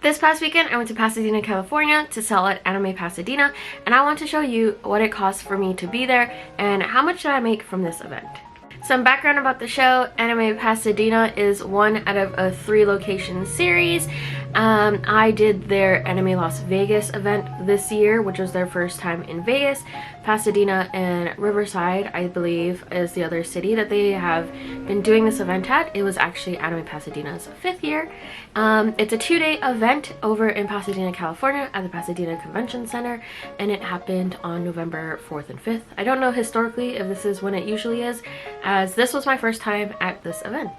This past weekend, I went to Pasadena, California to sell at Anime Pasadena, and I want to show you what it costs for me to be there and how much did I make from this event. Some background about the show: Anime Pasadena is one out of a 3-location series. I did their Anime Las Vegas event this year, which was their first time in Vegas. Pasadena and Riverside, I believe, is the other city that they have been doing this event at. It was actually Anime Pasadena's 5th year. It's a 2-day event over in Pasadena, California at the Pasadena Convention Center, and it happened on November 4th and 5th. I don't know historically if this is when it usually is, as this was my first time at this event.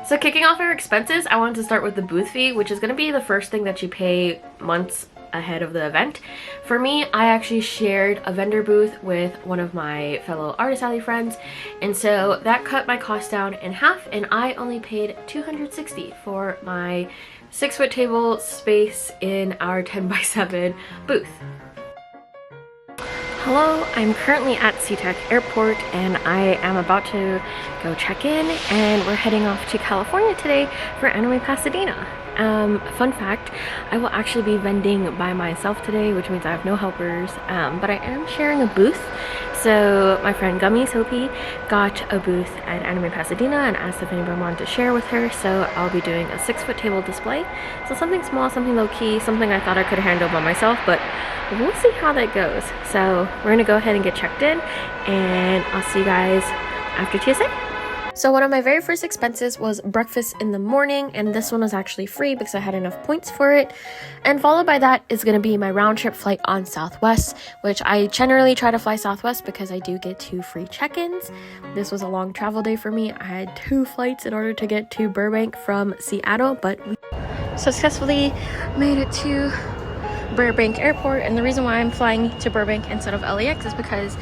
So kicking off our expenses, I wanted to start with the booth fee, which is going to be the first thing that you pay months ahead of the event. For me, I actually shared a vendor booth with one of my fellow Artist Alley friends, and so that cut my cost down in half, and I only paid $260 for my 6-foot table space in our 10x7 booth. Hello, I'm currently at SeaTac Airport and I am about to go check in, and we're heading off to California today for Anime Pasadena. Fun fact, I will actually be vending by myself today, which means I have no helpers, but I am sharing a booth. So my friend Gummy Sophie got a booth at Anime Pasadena and asked if anyone wanted to share with her, so I'll be doing a 6-foot table display. So something small, something low-key, something I thought I could handle by myself, but we'll see how that goes. So we're gonna go ahead and get checked in, and I'll see you guys after TSA. So one of my very first expenses was breakfast in the morning, and this one was actually free because I had enough points for it. And followed by that is going to be my round trip flight on Southwest, which I generally try to fly Southwest because I do get 2 free check-ins. This was a long travel day for me. I had 2 flights in order to get to Burbank from Seattle, but we successfully made it to Burbank Airport. And the reason why I'm flying to Burbank instead of LAX is because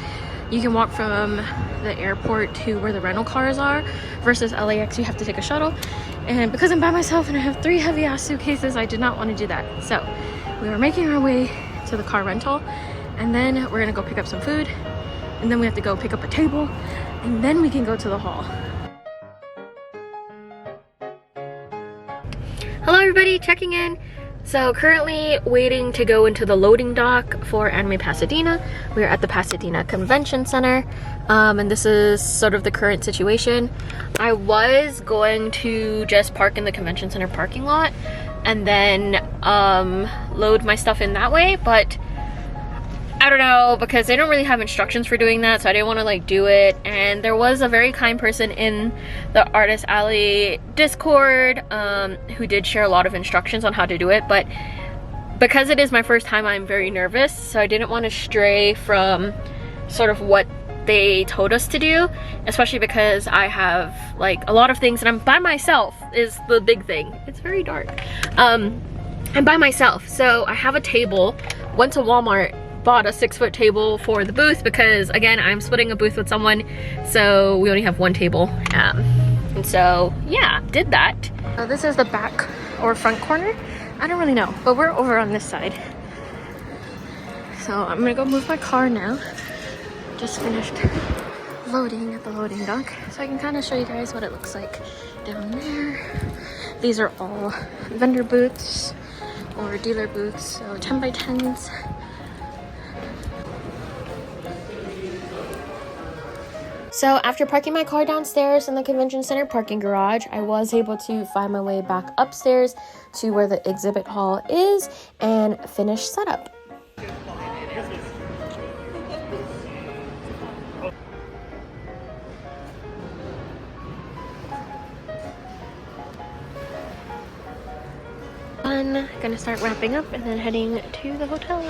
you can walk from the airport to where the rental cars are, versus LAX you have to take a shuttle. And because I'm by myself and I have 3 heavy ass suitcases, I did not want to do that. So we were making our way to the car rental, and then we're gonna go pick up some food, and then we have to go pick up a table, and then we can go to the hall. Hello everybody, checking in. So currently waiting to go into the loading dock for Anime Pasadena. We're at the Pasadena Convention Center, and this is sort of the current situation. I was going to just park in the Convention Center parking lot and then load my stuff in that way, but I don't know, because they don't really have instructions for doing that, so I didn't want to like do it. And there was a very kind person in the Artist Alley Discord who did share a lot of instructions on how to do it, but because it is my first time, I'm very nervous, so I didn't want to stray from sort of what they told us to do, especially because I have like a lot of things and I'm by myself is the big thing. It's very dark. I'm by myself, so I have a table. Went to Walmart, bought a 6-foot table for the booth because again, I'm splitting a booth with someone, so we only have 1 table. And so yeah, did that. This is the back or front corner, I don't really know, but we're over on this side. So I'm gonna go move my car now. Just finished loading at the loading dock, so I can kind of show you guys what it looks like down there. These are all vendor booths or dealer booths, so 10x10s. So after parking my car downstairs in the Convention Center parking garage, I was able to find my way back upstairs to where the exhibit hall is and finish setup. I'm gonna start wrapping up and then heading to the hotel.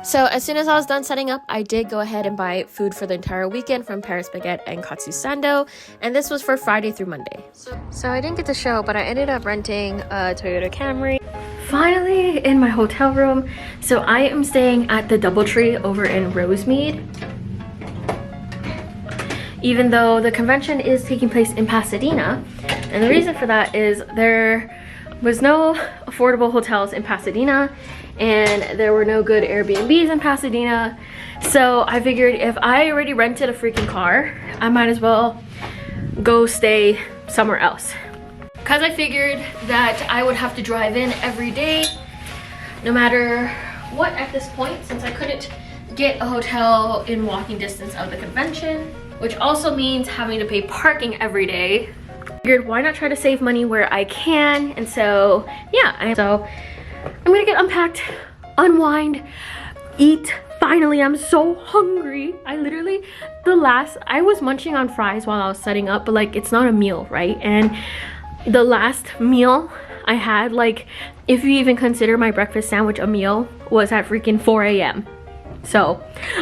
So as soon as I was done setting up, I did go ahead and buy food for the entire weekend from Paris Baguette and Katsu Sando, and this was for Friday through Monday. So I didn't get to show, but I ended up renting a Toyota Camry. Finally in my hotel room. So I am staying at the DoubleTree over in Rosemead. Even though the convention is taking place in Pasadena, and the reason for that is their was no affordable hotels in Pasadena, and there were no good Airbnbs in Pasadena. So I figured if I already rented a freaking car, I might as well go stay somewhere else. Because I figured that I would have to drive in every day, no matter what at this point, since I couldn't get a hotel in walking distance of the convention, which also means having to pay parking every day. Figured why not try to save money where I can, and so yeah, I'm gonna get unpacked, unwind, eat. Finally, I'm so hungry. I was munching on fries while I was setting up, but like it's not a meal, right? And the last meal I had, like if you even consider my breakfast sandwich a meal, was at freaking 4 a.m. So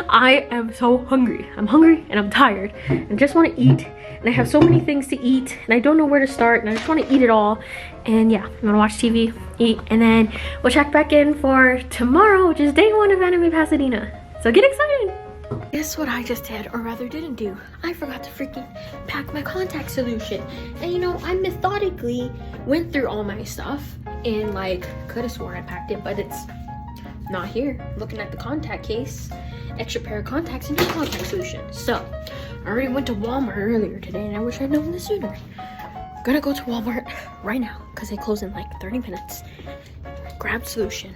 I am so hungry. I'm hungry and I'm tired and I just want to eat, and I have so many things to eat and I don't know where to start, and I just want to eat it all. And yeah, I'm gonna watch TV, eat, and then we'll check back in for tomorrow, which is day 1 of Anime Pasadena. So get excited. Guess what I just did, or rather didn't do? I forgot to freaking pack my contact solution. And you know, I methodically went through all my stuff and like could have sworn I packed it, but it's not here. Looking at the contact case, extra pair of contacts and no contact solution. So I already went to Walmart earlier today, and I wish I'd known this sooner. Gonna go to Walmart right now because they close in like 30 minutes. Grab solution.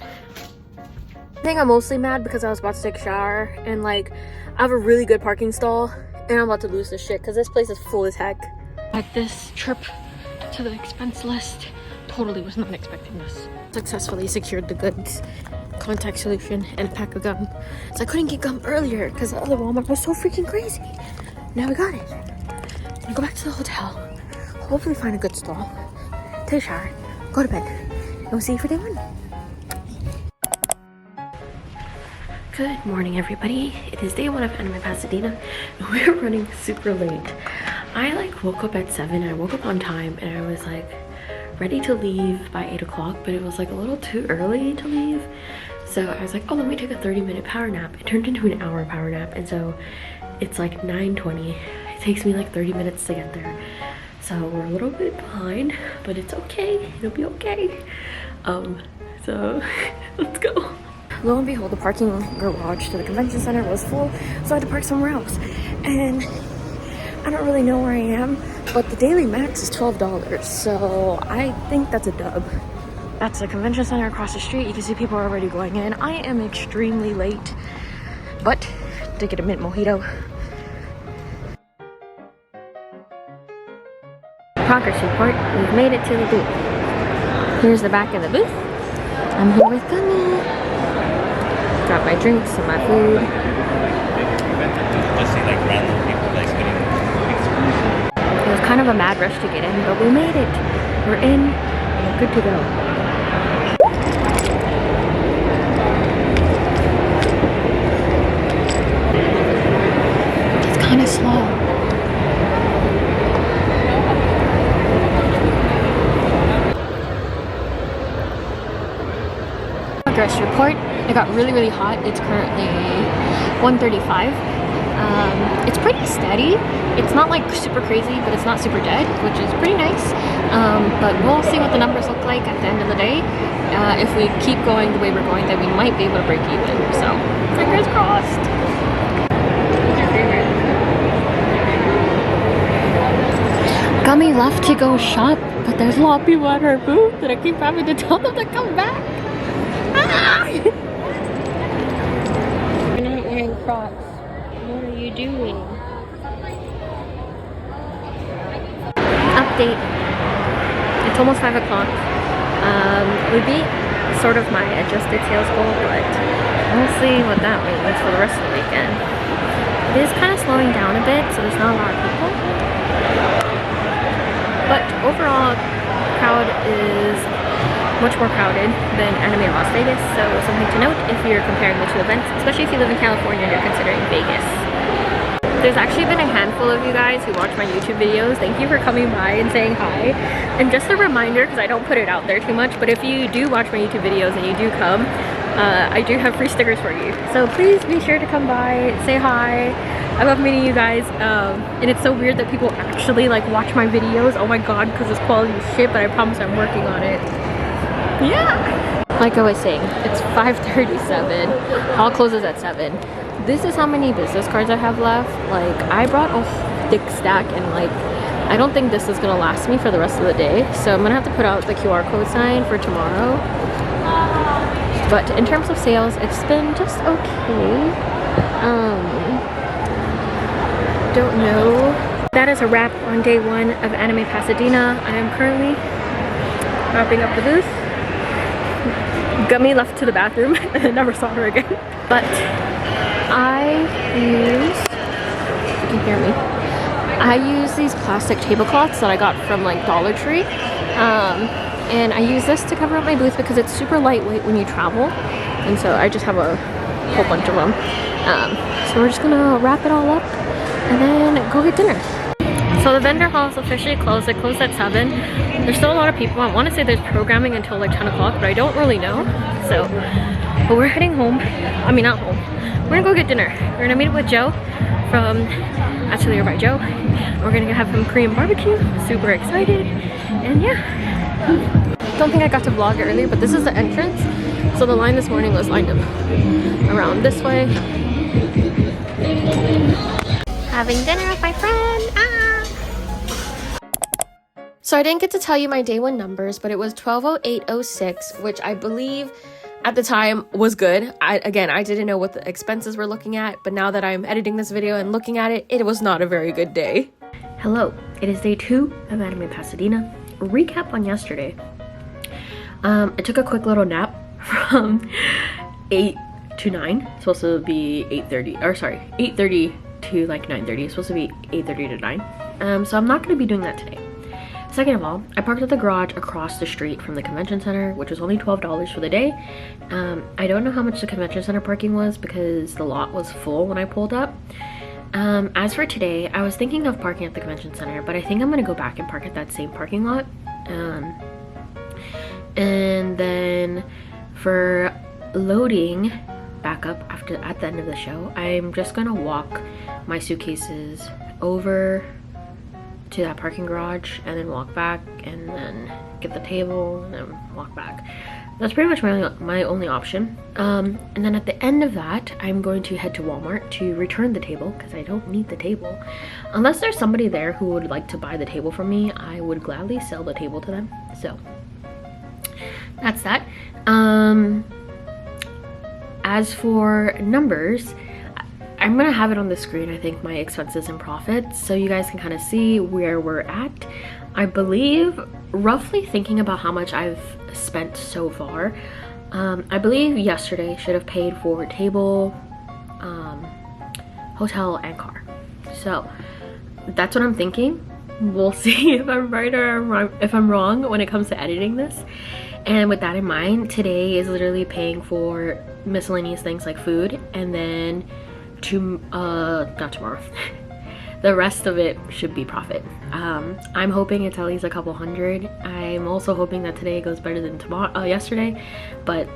I think I'm mostly mad because I was about to take a shower, and like I have a really good parking stall, and I'm about to lose this shit because this place is full as heck. Like this trip to the expense list, totally was not expecting this. Successfully secured the goods, contact solution, and a pack of gum. So I couldn't get gum earlier because the other Walmart was so freaking crazy. Now we got it. I'm gonna go back to the hotel, hopefully find a good stall, take a shower, go to bed, and we'll see you for day 1. Good morning, everybody. It is day 1 of Anime Pasadena, and we're running super late. I like woke up at 7, and I woke up on time, and I was like ready to leave by 8 o'clock, but it was like a little too early to leave. So I was like, oh, let me take a 30-minute power nap. It turned into an hour power nap, and so it's like 9:20. It takes me like 30 minutes to get there. So we're a little bit behind, but it's okay. It'll be okay. So let's go. Lo and behold, the parking garage to the convention center was full, so I had to park somewhere else. And I don't really know where I am, but the daily max is $12, so I think that's a dub. That's the convention center across the street. You can see people are already going in. I am extremely late, but did get a mint mojito. Progress report. We've made it to the booth. Here's the back of the booth. I'm here with Gummy. Got my drinks and my food. Just see like random people like spinning. It was kind of a mad rush to get in, but we made it. We're in. We're good to go. It's kind of slow. Progress report. It got really hot. It's currently 1:35. It's pretty steady. It's not like super crazy, but it's not super dead, which is pretty nice. But we'll see what the numbers look like at the end of the day. If we keep going the way we're going, then we might be able to break even. So fingers crossed. What's your favorite? Gummy left to go shop, but there's a lot of people at her booth that I keep having to tell them to come back. Ah! You're not wearing Crocs. What are you doing? Update. It's almost 5 o'clock. We beat sort of my adjusted sales goal, but we'll see what that means for the rest of the weekend. It is kind of slowing down a bit, so there's not a lot of people. But overall, the crowd is much more crowded than Anime Las Vegas, so something to note if you're comparing the two events, especially if you live in California and you're considering Vegas. There's actually been a handful of you guys who watch my YouTube videos. Thank you for coming by and saying hi. And just a reminder, because I don't put it out there too much, but if you do watch my YouTube videos and you do come, I do have free stickers for you. So please be sure to come by, say hi. I love meeting you guys. And it's so weird that people actually like watch my videos. Oh my god, because this quality is shit, but I promise I'm working on it. Yeah! Like I was saying, it's 5:37. Hall closes at 7. This is how many business cards I have left. Like, I brought a thick stack and like, I don't think this is gonna last me for the rest of the day. So I'm gonna have to put out the QR code sign for tomorrow. But in terms of sales, it's been just okay. Don't know. That is a wrap on day 1 of Anime Pasadena. I am currently wrapping up the booth. Gummy left to the bathroom and I never saw her again. But I use, you can hear me. I use these plastic tablecloths that I got from like Dollar Tree. And I use this to cover up my booth because it's super lightweight when you travel. And so I just have a whole bunch of them. So we're just gonna wrap it all up and then go get dinner. So the vendor hall is officially closed. It closed at 7. There's still a lot of people. I want to say there's programming until like 10 o'clock, but I don't really know. So, but we're heading home. I mean, not home. We're gonna go get dinner. We're gonna meet up with Joe from Atelier by Joe. We're gonna have some Korean barbecue. Super excited. And yeah. Don't think I got to vlog it earlier, but this is the entrance. So the line this morning was lined up around this way. Having dinner with my friend. So I didn't get to tell you my day 1 numbers, but it was 1208.06, which I believe at the time was good. I didn't know what the expenses were looking at, but now that I'm editing this video and looking at it, it was not a very good day. Hello, it is day 2 of Anime Pasadena. Recap on yesterday. I took a quick little nap from 8 to 9. It's supposed to be 8:30, or sorry, 8:30 to like 9:30. It's supposed to be 8:30 to 9. So I'm not going to be doing that today. Second of all, I parked at the garage across the street from the convention center, which was only $12 for the day. I don't know how much the convention center parking was because the lot was full when I pulled up. As for today, I was thinking of parking at the convention center, but I think I'm gonna go back and park at that same parking lot. And then for loading back up at the end of the show, I'm just gonna walk my suitcases over to that parking garage and then walk back and then get the table and then walk back. That's pretty much my only option. And then at the end of that, I'm going to head to Walmart to return the table because I don't need the table. Unless there's somebody there who would like to buy the table from me, I would gladly sell the table to them. So that's that. As for numbers, I'm gonna have it on the screen, I think, my expenses and profits, so you guys can kind of see where we're at. I believe, roughly thinking about how much I've spent so far, I believe yesterday should have paid for table, hotel, and car. So that's what I'm thinking. We'll see if I'm right or if I'm wrong when it comes to editing this. And with that in mind, today is literally paying for miscellaneous things like food, and then not tomorrow. The rest of it should be profit. I'm hoping it's at least a couple hundred. I'm also hoping that today goes better than yesterday, but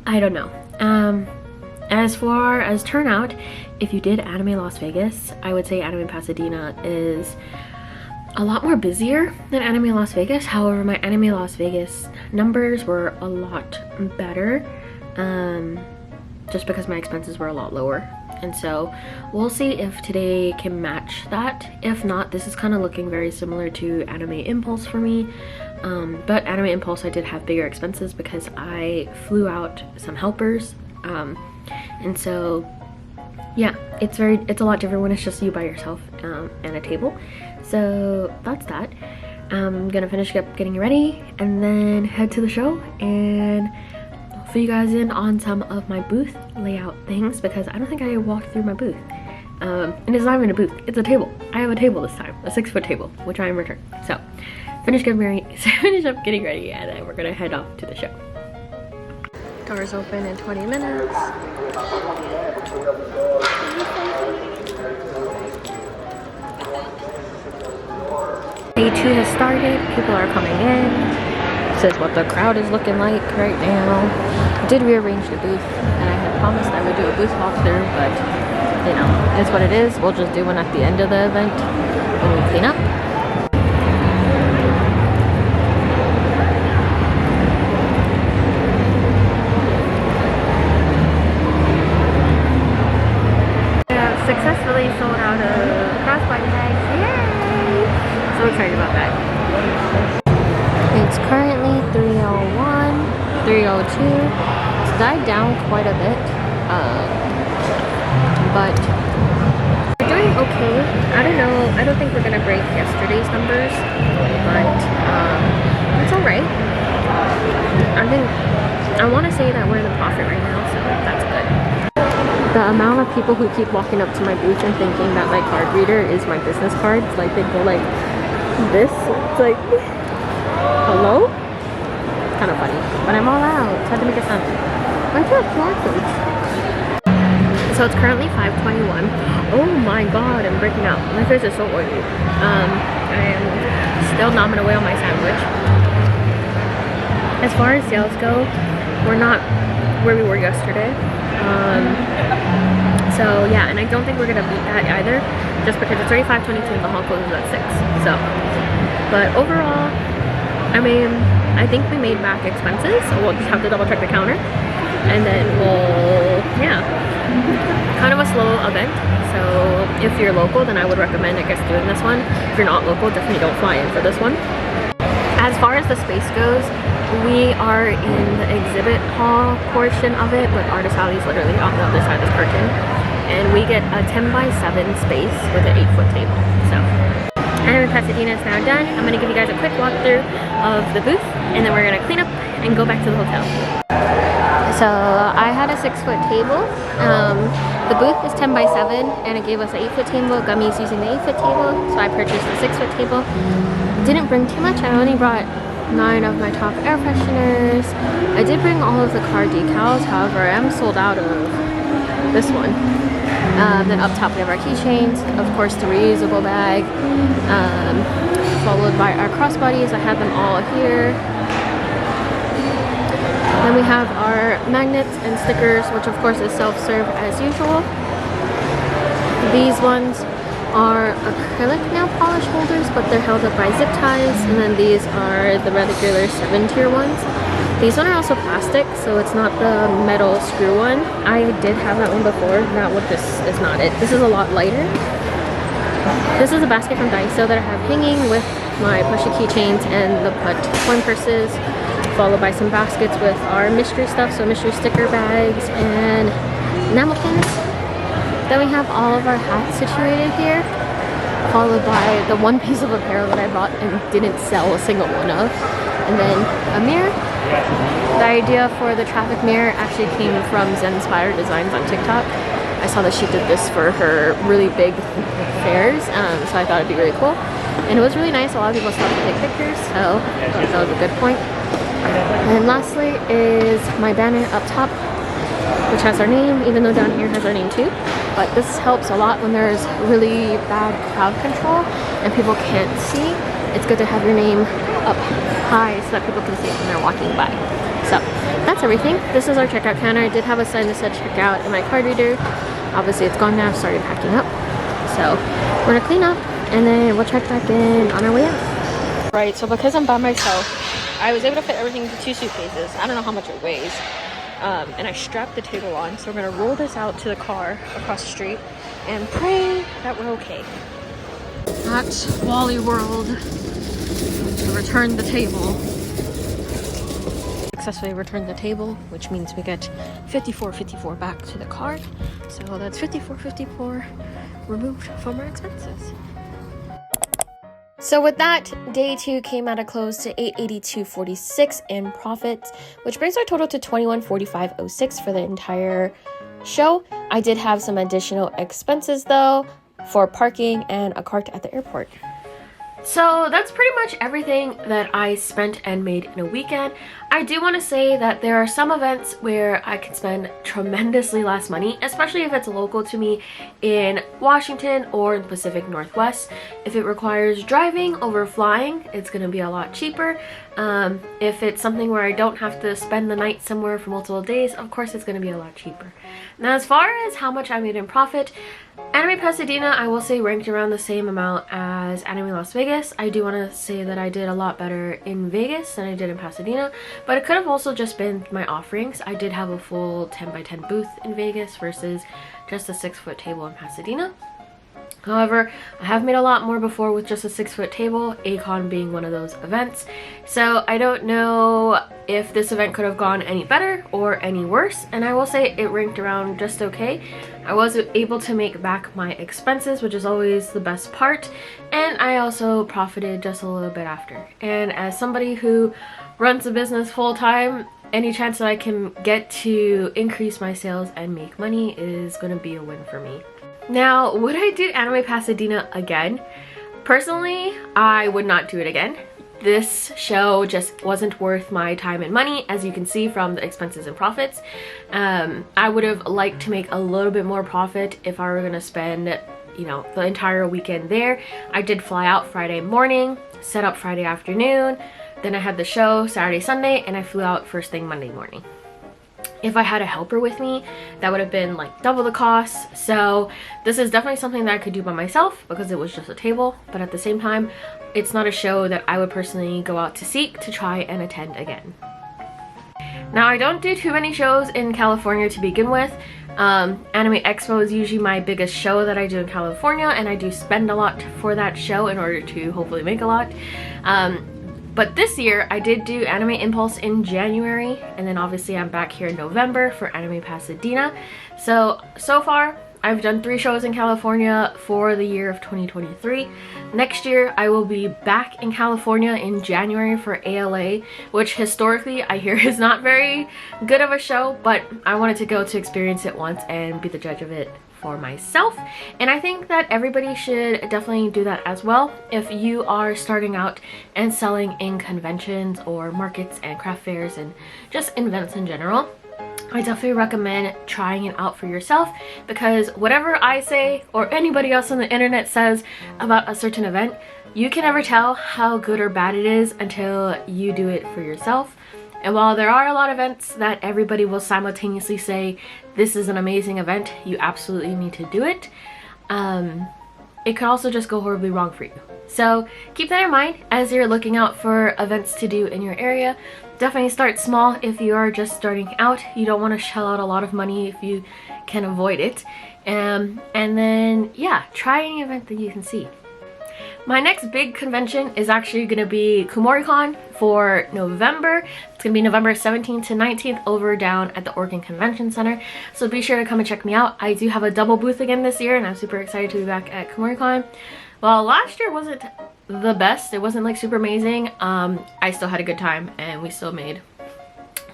I don't know. As far as turnout, if you did Anime Las Vegas, I would say Anime Pasadena is a lot more busier than Anime Las Vegas. However, my Anime Las Vegas numbers were a lot better, just because my expenses were a lot lower. And so we'll see if today can match that. If not, this is kind of looking very similar to Anime Impulse for me. But Anime Impulse, I did have bigger expenses because I flew out some helpers. And so yeah, it's a lot different when it's just you by yourself and a table. So that's that. I'm gonna finish up getting ready and then head to the show, and I'll fill you guys in on some of my booth layout things because I don't think I walked through my booth. And it's not even a booth, it's a table. I have a table this time, a 6-foot table, which I am returning. So finish up getting ready, and then we're gonna head off to the show. Doors open in 20 minutes. Day 2 has started, people are coming in. This is what the crowd is looking like right now. I did rearrange the booth, and I had promised I would do a booth walkthrough, but you know, it's what it is. We'll just do one at the end of the event when we clean up. excited about that. It's currently 3:01, 3:02. It's died down quite a bit, but we're doing okay. I don't know. I don't think we're gonna break yesterday's numbers, but it's all right. I want to say that we're in a profit right now, so that's good. The amount of people who keep walking up to my booth and thinking that my card reader is my business cards, like they go like this. It's like, hello? Kind of funny, but I'm all out. Had to make a sound. Why do you have QR codes? So it's currently 5:21. Oh my god, I'm breaking out. My face is so oily. I am still nomming away on my sandwich. As far as sales go, we're not where we were yesterday. So yeah, and I don't think we're gonna beat that either, just because it's already 5:22 and the hall closes at 6. So, but overall, I mean, I think we made back expenses. So we'll just have to double check the counter, and then we'll, yeah, kind of a slow event. So if you're local, then I would recommend, I guess, doing this one. If you're not local, definitely don't fly in for this one. As far as the space goes, we are in the exhibit hall portion of it, but Artist Alley is literally on the other side of this curtain. And we get a 10x7 space with an 8-foot table. So, Anime Pasadena is now done. I'm going to give you guys a quick walkthrough of the booth, and then we're going to clean up and go back to the hotel. So, I had a 6-foot table. The booth is 10x7, and it gave us an 8-foot table. Gummy's using the 8-foot table, so I purchased the 6-foot table. Didn't bring too much. I only brought 9 of my top air fresheners. I did bring all of the car decals, however I am sold out of this one. Then up top we have our keychains, of course the reusable bag, followed by our crossbodies. I had them all here. Then we have our magnets and stickers, which of course is self-serve as usual. These ones are acrylic nail polish holders, but they're held up by zip ties, and then these are the regular 7-tier ones. These ones are also plastic, so it's not the metal screw one. I did have that one before. That one just is not it. This is a lot lighter. This is a basket from Daiso that I have hanging with my plushie keychains and the put coin purses, followed by some baskets with our mystery stuff, so mystery sticker bags and enamel pins. Then we have all of our hats situated here, followed by the one piece of apparel that I bought and didn't sell a single one of. And then a mirror. The idea for the traffic mirror actually came from Zenspired Designs on TikTok. I saw that she did this for her really big fairs, so I thought it'd be really cool. And it was really nice. A lot of people stopped to take pictures, so I thought that was a good point. And lastly is my banner up top, which has our name, even though down here has our name too. But this helps a lot when there's really bad crowd control and people can't see. It's good to have your name up high so that people can see it when they're walking by. So that's everything. This is our checkout counter. I did have a sign that said checkout in my card reader. Obviously it's gone now. I've started packing up. So we're gonna clean up and then we'll check back in on our way out. Right, so because I'm by myself, I was able to fit everything into 2 suitcases. I don't know how much it weighs. And I strapped the table on, so we're gonna roll this out to the car across the street and pray that we're okay. At Wally World, we returned the table. Successfully returned the table, which means we get $54.54 back to the card. So that's $54.54 removed from our expenses. So with that, day 2 came at a close to $882.46 in profits, which brings our total to $2145.06 for the entire show. I did have some additional expenses though for parking and a cart at the airport. So that's pretty much everything that I spent and made in a weekend. I do want to say that there are some events where I can spend tremendously less money, especially if it's local to me in Washington or in the Pacific Northwest. If it requires driving over flying, it's going to be a lot cheaper. If it's something where I don't have to spend the night somewhere for multiple days, of course it's going to be a lot cheaper. Now as far as how much I made in profit, Anime Pasadena, I will say, ranked around the same amount as Anime Las Vegas. I do want to say that I did a lot better in Vegas than I did in Pasadena, but it could have also just been my offerings. I did have a full 10x10 booth in Vegas versus just a 6-foot table in Pasadena. However, I have made a lot more before with just a 6-foot table, A-Con being one of those events. So I don't know if this event could have gone any better or any worse, and I will say it ranked around just okay. I was able to make back my expenses, which is always the best part, and I also profited just a little bit after. And as somebody who runs a business full-time, any chance that I can get to increase my sales and make money is going to be a win for me. Now, would I do Anime Pasadena again? Personally, I would not do it again. This show just wasn't worth my time and money, as you can see from the expenses and profits. I would have liked to make a little bit more profit if I were going to spend, you know, the entire weekend there. I did fly out Friday morning, set up Friday afternoon, then I had the show Saturday, Sunday, and I flew out first thing Monday morning. If I had a helper with me, that would have been like double the cost. So this is definitely something that I could do by myself because it was just a table, but at the same time, it's not a show that I would personally go out to seek to try and attend again. Now, I don't do too many shows in California to begin with. Anime Expo is usually my biggest show that I do in California, and I do spend a lot for that show in order to hopefully make a lot. But this year, I did do Anime Impulse in January, and then obviously I'm back here in November for Anime Pasadena. So far, I've done 3 shows in California for the year of 2023. Next year, I will be back in California in January for ALA, which historically I hear is not very good of a show, but I wanted to go to experience it once and be the judge of it for myself, and I think that everybody should definitely do that as well if you are starting out and selling in conventions or markets and craft fairs and just events in general. I definitely recommend trying it out for yourself, because whatever I say or anybody else on the internet says about a certain event, you can never tell how good or bad it is until you do it for yourself. And while there are a lot of events that everybody will simultaneously say, this is an amazing event, you absolutely need to do it, it could also just go horribly wrong for you. So keep that in mind as you're looking out for events to do in your area. Definitely start small if you are just starting out. You don't want to shell out a lot of money if you can avoid it. And then, yeah, try any event that you can see. My next big convention is actually going to be KumoriCon for November. It's going to be November 17th to 19th over down at the Oregon Convention Center. So be sure to come and check me out. I do have a double booth again this year, and I'm super excited to be back at KumoriCon. Well, last year wasn't the best. It wasn't like super amazing. I still had a good time, and we still made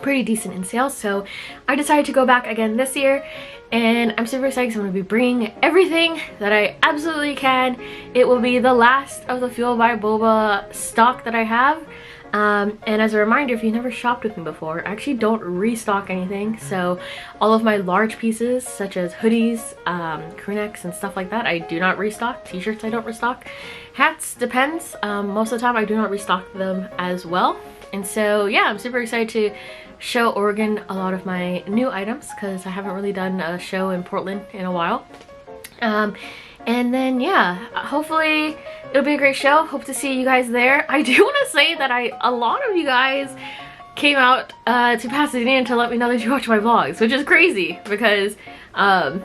pretty decent in sales. So I decided to go back again this year. And I'm super excited because I'm going to be bringing everything that I absolutely can. It will be the last of the Fuel by Boba stock that I have. And as a reminder, if you've never shopped with me before, I actually don't restock anything. So all of my large pieces, such as hoodies, crew necks, and stuff like that, I do not restock. T-shirts I don't restock. Hats, depends. Most of the time I do not restock them as well. And so yeah, I'm super excited to show Oregon a lot of my new items because I haven't really done a show in Portland in a while. And then yeah, hopefully it'll be a great show. Hope to see you guys there. I do want to say that a lot of you guys came out to Pasadena to let me know that you watch my vlogs, which is crazy because I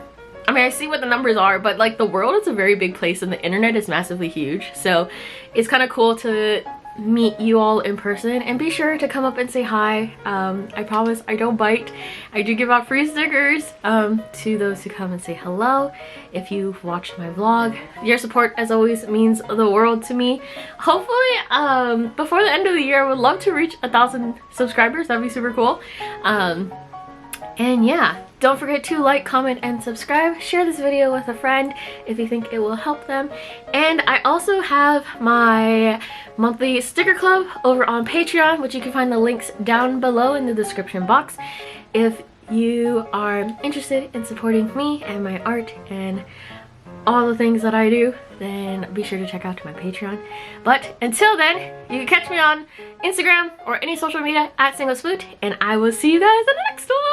mean, I see what the numbers are, but like the world is a very big place and the internet is massively huge. So it's kind of cool to meet you all in person, and be sure to come up and say hi. I promise I don't bite. I do give out free stickers to those who come and say hello if you've watched my vlog. Your support, as always, means the world to me. Hopefully before the end of the year I would love to reach 1,000 subscribers. That'd be super cool. And yeah, don't forget to like, comment, and subscribe. Share this video with a friend if you think it will help them. And I also have my monthly sticker club over on Patreon, which you can find the links down below in the description box. If you are interested in supporting me and my art and all the things that I do, then be sure to check out my Patreon. But until then, you can catch me on Instagram or any social media at Sploot, and I will see you guys in the next one.